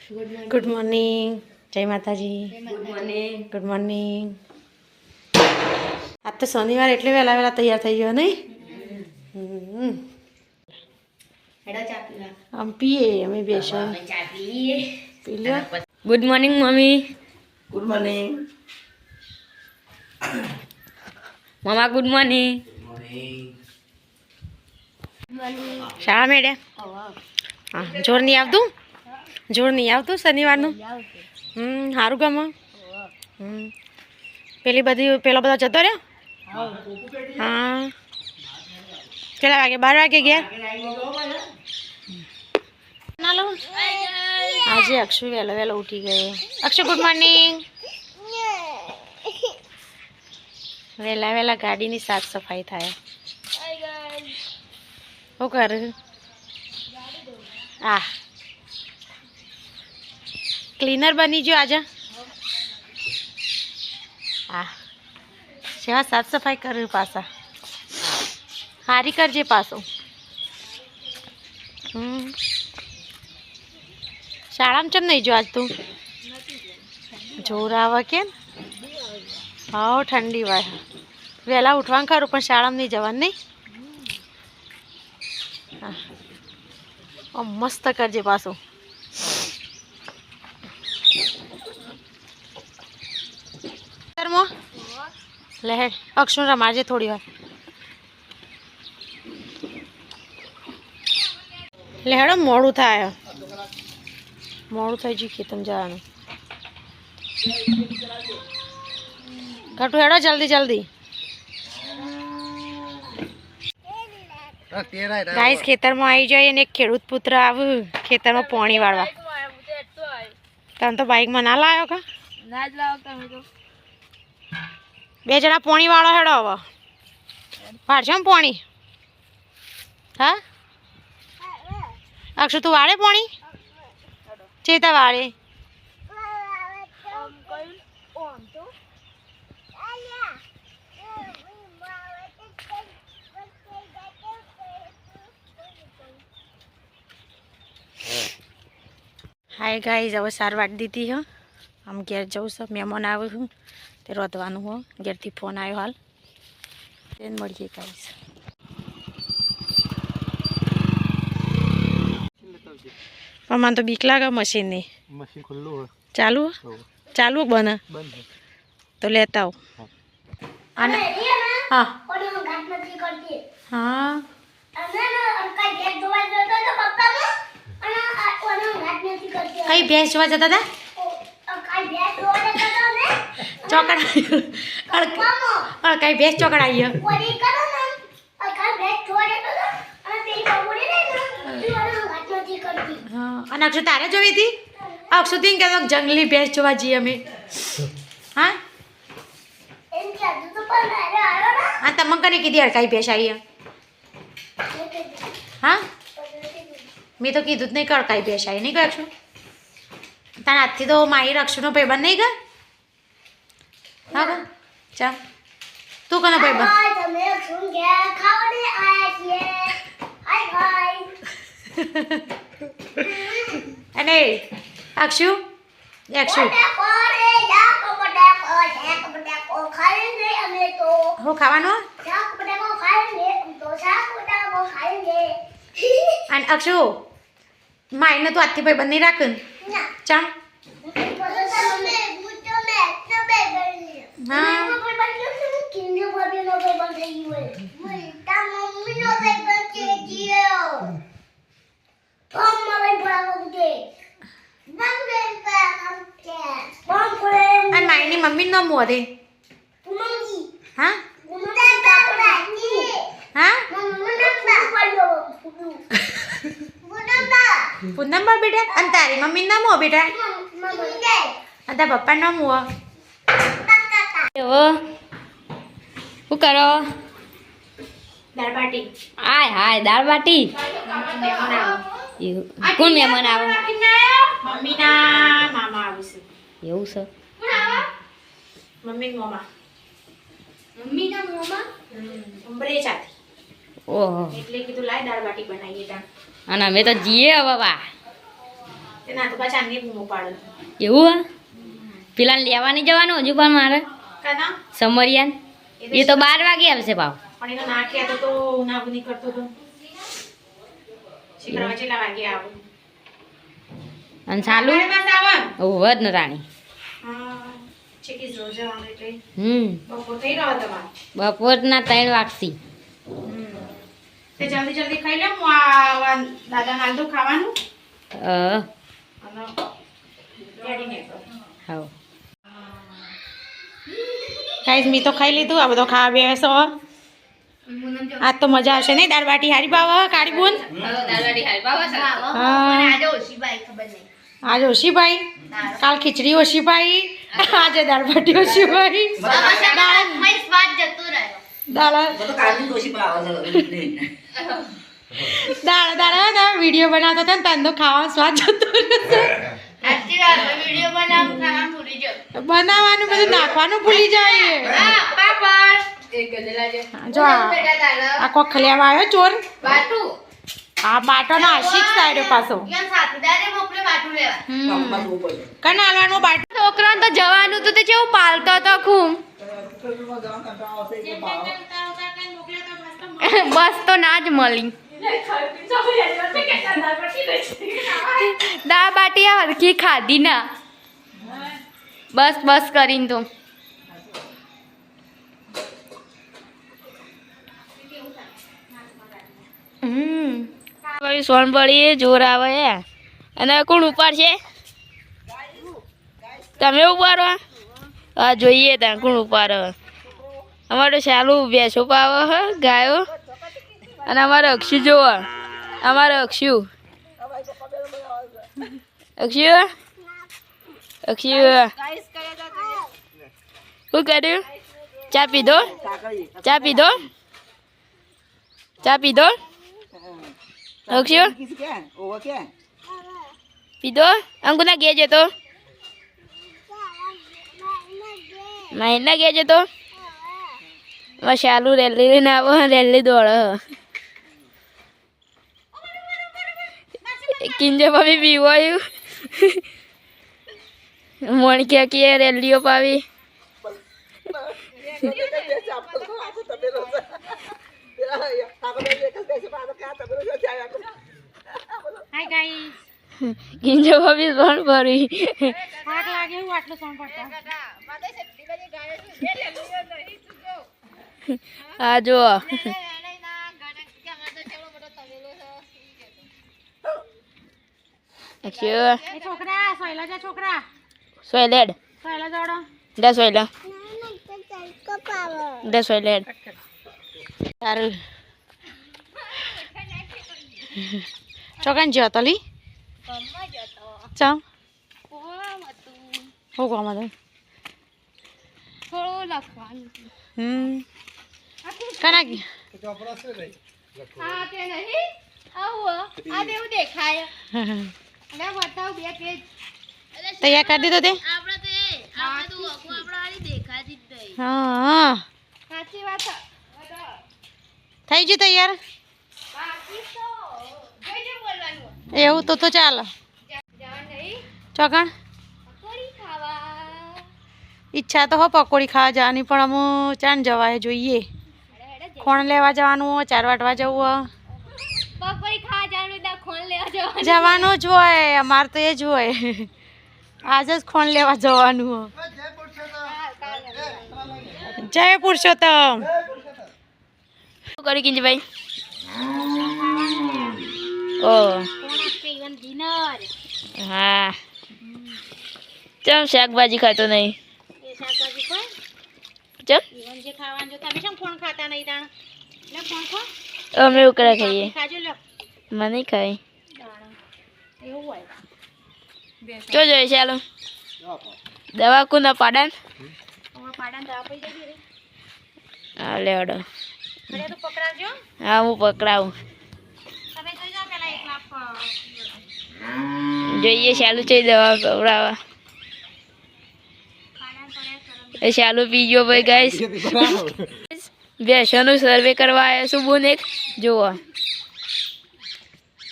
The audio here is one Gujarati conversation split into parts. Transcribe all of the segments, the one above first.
Good morning. જય માતાજી. Good morning. આજ તો શનિવાર એટલે વહેલા વહેલા તૈયાર થઈ ગયો નહીં. આમ પીએ અમે બેસો પી લો. ગુડ મોર્નિંગ મમ્મી. Good morning. મમ્મા ગુડ મોર્નિંગ. શાળા મેળ્યા? હા, જોર નહીં આવતું? જોર નહીં આવતું શનિવારનું? સારું ગમે. પેલો બધો જતો રહ્યો? હા. કેટલા વાગે? 12 વાગે ગયા? ના લો. આજે અક્ષુ વહેલો વહેલો ઉઠી ગયો. Akshu good morning. વહેલા વહેલા ગાડીની સાફ સફાઈ થાય. શું કરે? આ ક્લીનર બની ગયો આજે. હા, સેવા સાફ સફાઈ કરે પાછા. હારી કરજે પાછો. શાળામાં ચમ નહીં જો આજ તું? જોર આવે કેમ? હા, ઠંડી વાય. વહેલા ઉઠવાનું ખરું પણ શાળામાં નહીં જવાનું નહીં. હા, મસ્ત કરજે પાછું. લહેર અક્ષુ રમાડજે થોડી વાર. લહેડો મોડું થાય. મોડું થઈ ગયું ખેતમ જવાનું. ઘટું હેડો જલ્દી જલ્દી. ગાઈસ ખેતરમાં આવી જાય ને એક ખેડૂત પુત્ર આવું ખેતરમાં પાણી વાળવા. તમે તો બાઇકમાં ના લાવ્યો કા? ના જ લાવો તમે તો. 2 જણા પાણી વાળો હેડો હવે. વાળજો ને પાણી. હા અક્ષુ તું વાળે પાણી? ચેતા વાળે? હાય ગાઈસ, હવે સાર વાટી દીધી હો. આમ ઘેર જવું છે. મહેમાન આવ્યું છું તે રોધવાનું હો. ઘેરથી ફોન આવ્યો હાલ. તેને મળીએ ગાઈસ. પણ મને તો બીક લાગે મશીનની. મશીન ખુલ્લું ચાલુ ચાલુ બને તો લેતા આવો. અને હા હા કઈ ભેંસ જોવા જતા હતા? ચોકડ કઈ ભેંસ ચોકડ આવી. અને અક્ષુ તારે જોવી હતી? અક્ષુ તી કે જંગલી ભેંસ જોવા જઈએ અમે. હા હા તમે કને કીધી અડકાઈ ભેંસ આવી? હા મેં તો કીધું જ નહીં કે અડકાઈ ભેંસ આવી. નહીં અક્ષુ તારા હાથથી તો માહિર અક્ષુનો ભાઈબંધ નહીં ગયો? હા ગા ચા તું કનો ભાઈબંધ? અને અક્ષુ અક્ષુ હું ખાવાનું? અને અક્ષુ માઈને તું આજથી ભાઈ બંધ નહીં રાખ ચા. હા અને માઈની મમ્મી નો મોં હતી. હા હા પૂનમ બેટા. અને તારી મમ્મી ના મોં બેટા? અને તારા પપ્પા ના મોં? શું કરો? દાળ બાટી. હાય હાય દાળ બાટી. કોણ મહેમાન આવે? મમ્મીના મામા આવશે. એવું છે? મમ્મી મામા મમ્મીના મામા ઉંબરે ચાથી. ઓહો એટલે કીધું લાય દાળ બાટી બનાવીએ તા. અને અમે તો જીએ હવે બા. તે ના તો પાછા આની બૂમો પાડે એવું હા પેલા લેવાની જવાનું હજુ પણ મારે કાના સમરિયાન એ તો 12 વાગે આવશે ભાવ પણ એનો નાખ્યા તો નાગુ નહીં કરતો તો શીખરવા કેટલા વાગે આવું અને ચાલુ વધ ન રાણી ચીકી રોજ જવાનું એટલે બપોર થઈ રહ્યો તમારે બપોરના 3 વાગસી તે જલ્દી જલ્દી ખાઈ લે હું આ દાદા હાલ તો ખાવાનું અને રેડી ને હા ગાઈસ મી તો ખાઈ લીધું આ બધો ખાવા બેસો આજ તો મજા આવશે નહીં દાળ બાટી હારી બાવા કાળી બુન આજે ઓશીભાઈ કાલ ખીચડી ઓશીભાઈ આજે દાળ બાટી ઓશીભાઈ દાળ દાળ વિડીયો બનાવતો હતો ને તને તો ખાવાનો સ્વાદ જતો બનાવવાનું બધું નાખવાનું ભૂલી જાય જો આ કોક ખલિયામાં આવ્યો ચોર આ બાટોનો આશિક સાઈડ પાછો કને હાલવાનું બાટો છોકરાને તો જવાનું તો કેવું પાલતો હતો ખૂબ બસ તો ના જ મળી દાળ બાટી આ હરખી ખાધી ના બસ બસ કરીને તો સોન પડી જોર આવે અને કોણ ઉપાડશે તમે ઉપાડો હા જોઈએ ત્યાં કોણ ઉપાડો અમારે ચાલુ ભેંસો પાવે હ ગાયો અને અમારે અક્ષુ જોવો અમારે અક્ષુ અક્ષુ અક્ષુ શું કર્યું ચા પીધો ચા પીધો ચા પીધો અક્ષુ પીધો અંકુના ઘેર જતો માહિરના ઘેર જતો શાલુ રેલી લઈને આવો રેલી દોડ કિંજે ભાભી પીવાયું મોણક્યા કે રેલીઓ પાવી હાય ગાઈસ કિંજે ભાભી સોન ભરી આગ લાગે હું આટલો સોન પડતા આ જો છોકરા સોયલા જા છોકરા સોયલેડ સોયલા જોડો દે સોયલા દે સોયલેડ સારું ચોકન જો તલી ચાલ હો કોમ હતું થોડું લખવાનું કના હા તે નહીં આવો આ દેવું દેખાય અને બતાવ બે પેજ તૈયાર કરી દીધો તે આપણે તો ઓખો આપણો આલી દેખાતી જ નહીં હા સાચી વાત થઈ ગયું તૈયાર બાકી તો જોઈજે બોલવાનું એવું તો ચાલ જવાન નહીં ચોકણ પકોડી ખાવા ઈચ્છા તો હો પકોડી ખાવા જવાની પણ અમુ ચાન જવાય જોઈએ ખોણ લેવા જવાનું ચાર વાટવા જવું પકોડી ખાવા જવાનું દા ખોણ લેવા જવાનું જ હોય અમારે તો એ જ હોય આજે જ ખોણ લેવા જવાનું જય પુરુષોત્તમ શું કરી કિંજભાઈ ઓ હા ચમ શાકભાજી ખાતો નહીં ચમ અમે ઉકળા ખાઈએ મને ખાઈ ચો જોઈએ ચાલો દવા કોના પાડાન હા લેવડો હા હું પકડાવું જોઈએ ચાલુ છે દવા પકડાવા એ ચાલુ પીજો ભાઈ ગાઈસ ભેંસોનું સર્વે કરવા આવ્યા છું બોન એક જુઓ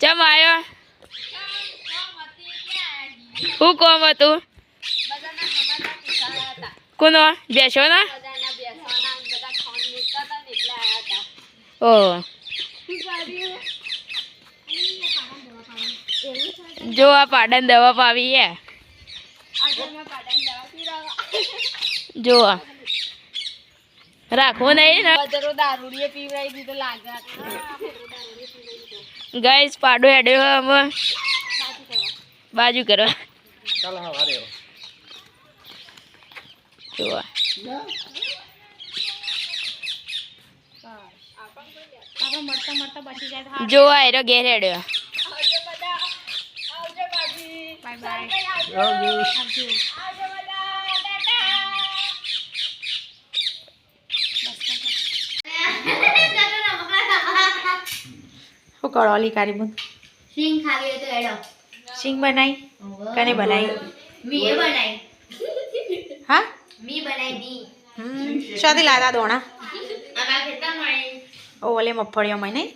ચમ આવ્યો શું કોમ હતું કોનો બેસો ના ઓહ જો આ પાડન દવા પાવી હે જો આ રાખવો નહીં ને ગાઈસ પાડો હેડ્યો અમે બાજુ કરો ચાલો હા વારે જો આ. જો આ એરો ઘેર હેડ્યો શું કરો ઓલી કારી બુન સિંગ ખાવી હોય તો એડો સિંગ બનાવી કને બનાવી મી બનાવી હા મી બનાવી મી શાદી લાદા દોણા અમારા ખેતર મળે ઓલે મફળીઓમાં નહીં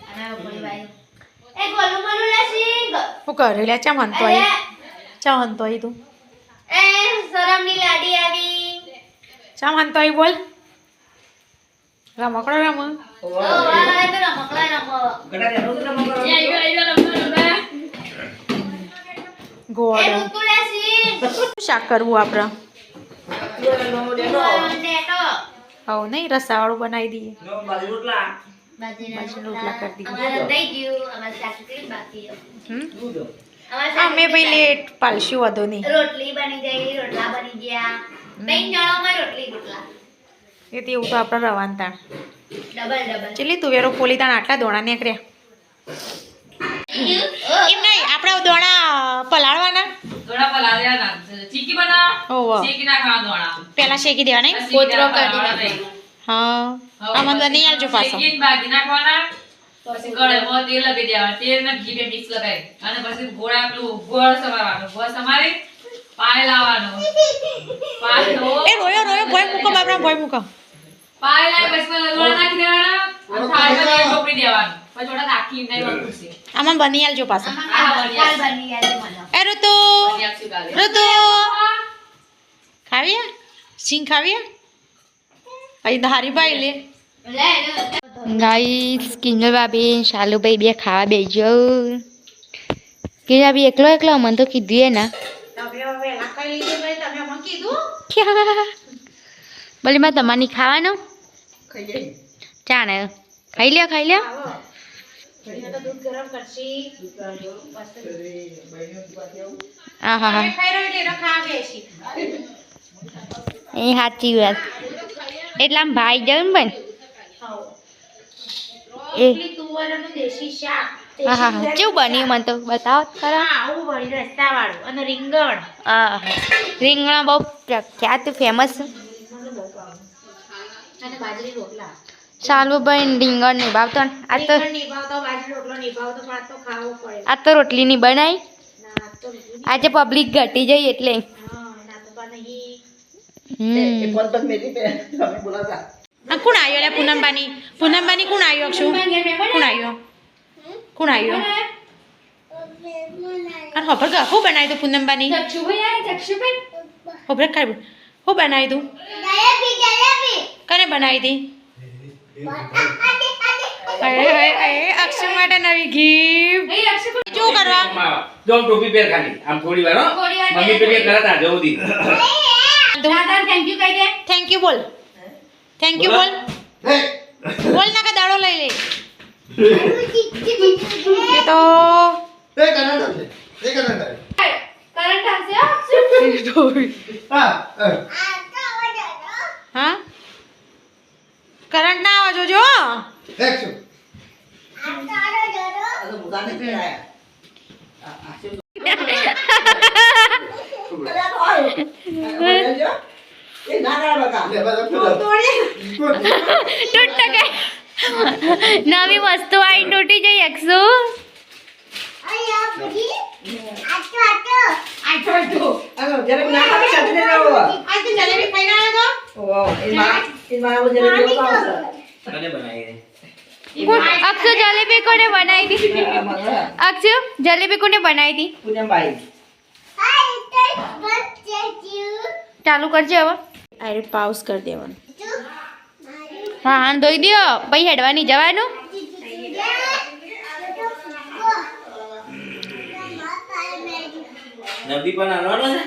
અમારા બોલી ભાઈ એ ગોલું બોલું લે સિંગ હું કરી લે ચા મનતો આવી તું એ શરમની લાડી આવી ચા મનતો આવી બોલ રમકડો રમ ઓ વાહ તો રમકડા રમો ગડા રે રોજ રમો એ ગોળ ઋતુ લે સિંગ શાક કરવું આપણે નેટો હવ નહીં રસાવાળું બનાવી દઈએ નો બાજુ રોટલા બાજરીના રોટલા કરી દઈએ. અમારે થઈ ગયું અમારે શાકરી બાકી દૂધો અમે ભાઈ લેટ પાલશું વધુ નહીં રોટલી બની ગઈ રોટલા બની ગયા બેન જણામાં રોટલી રોટલા એ તો એવું તો આપણે રવાન તાણ ડબલ ચેલી તુવેરો ફોલી તાણ આટલા દોણા નીકળ્યા એમ નહીં આપણે દોણા પલાળવાના દોડા પલાળ્યા ના ચીકી બનાવ હોવ ચીકી ના ખાવા દોડા પેલા શેકી દેવા નહીં કોતરો કાઢી નાખો. હા આમાં તો નહીં આલજો પાછો ચીકી બાકી નાખવાના પછી કઢાઈમાં તેલ લગાવી દેવાનું તેલ ને ઘી બે મિક્સ લગાવી અને પછી ગોળ પેલું ગોળ સમારવાનું ગોળ સમારી પાય લાવવાનો પાયનો એ રોયો ભોય મૂકો બાપરા ભોય મૂકો પાય લાવી પછી દોડા નાખી દેવાના અને થાળીમાં તેલ ચોપડી દેવાનું પછી થોડા નાખી નહીં વાપરશે આમાં બની આલજો પાછો કાલ બની ગયા છે મને એ ઋતુ યાક્ષી ગાલે ઋતુ ખાવીએ સિંગ ખાવીએ અહીં ધારી પાઈ લે લે ગાઈસ કિંજલ ભાભી શાલુભાઈ બે ખાવા બેસજો કિંજલ ભાભી એકલો મને તો કીધું એ ના બોલી માં તમારી ખાવાનું ચાને ખાઈ લ્યો હા હા હા એ સાચી વાત એટલે આમ ભાઈ જાઉં ને પણ હા હા હા કેવું બન્યું મને તો બતાવો તો ખરા અને રીંગણ રીંગણા બહુ પ્રખ્યાત ફેમસ અને બાજરી રોટલા ચાલુ ભાઈ રીંગણ નહીં ભાવતો ને આ તો નિભાવતો બાજરી રોટલો નિભાવતો પણ આ તો ખાવો પડે આ તો રોટલી ની બનાવી ના આ તો આજે પબ્લિક ઘટી જઈ એટલે હા ના તો નહીં એ ફોન પર મેરી પે અમે બોલાતા આ કોણ આવ્યો લે પૂનમબાની કોણ આવ્યો અક્ષુ કોણ આવ્યો અને ખબર કે શું બનાવ્યું તું પૂનમબાની ખબર ખાઈ શું બનાવ્યું તું કને બનાવી હતી અક્ષુ માટે નવી ગિફ્ટ શું કરવા જો આમ ટોપી પહેર ખાલી આમ થોડી વાર હો મમ્મી પેલી કરતા જવું થેન્ક યુ બોલ બોલ ના કે દાડો લઈ લે એ તો હા કરંટ ના આવજો જો આ તો બુધાને પેરાયા એ ના ના બકા તૂટ ગઈ નવી વસ્તુ આવી તૂટી જઈ એકસો અરે જરે ના ખાવા સાથે લેવો આજ તો જલેબી ખાઈને આવ્યો તો ઓ એ મારા વો જરે લેવો આવશે કને બનાવી અક્ષુ જલેબી કોને બનાવી હતી અક્ષુ જલેબી કોને બનાવી હતી પૂનમભાઈ ચાલુ કરજે હવે અરે પાઉસ કરી દેવાનું. હા હા ધોઈ દો પછી હેડવાની જવાનું નદી પણ આવવાનો છે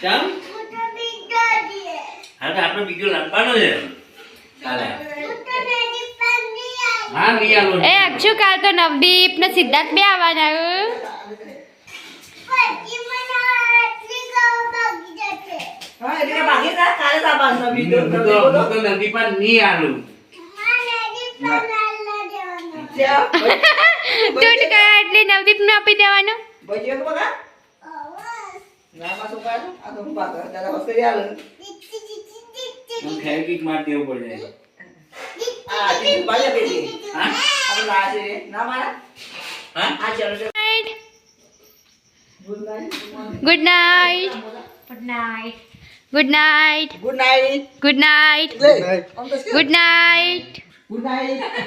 કેમ હા તો આપણે બીજો લાવવાનો છે કાલે હા નહીં આવો એ અક્ષુ કાલ તો નવદીપ ને સિદ્ધાર્થ બે આવવાના હા એટલે બાકી તા કાલે તા બાંધનો બીજો હું તો નદી પર નહીં આલું તૂટ ગયા એટલે નવદીપ ને આપી દેવાનું બજે તો બગા ના માં શું કાઢો આ તો પાતો દાદા બસ કરી આલે હું ફેવિક માર દેવું પડે આ જી બાજા બેટી હા આ લા છે ના મારા હા આ ચલો છે good night good night. Good night good night good night લે ઓમ તો ગુડ નાઇટ ગુડ નાઈટ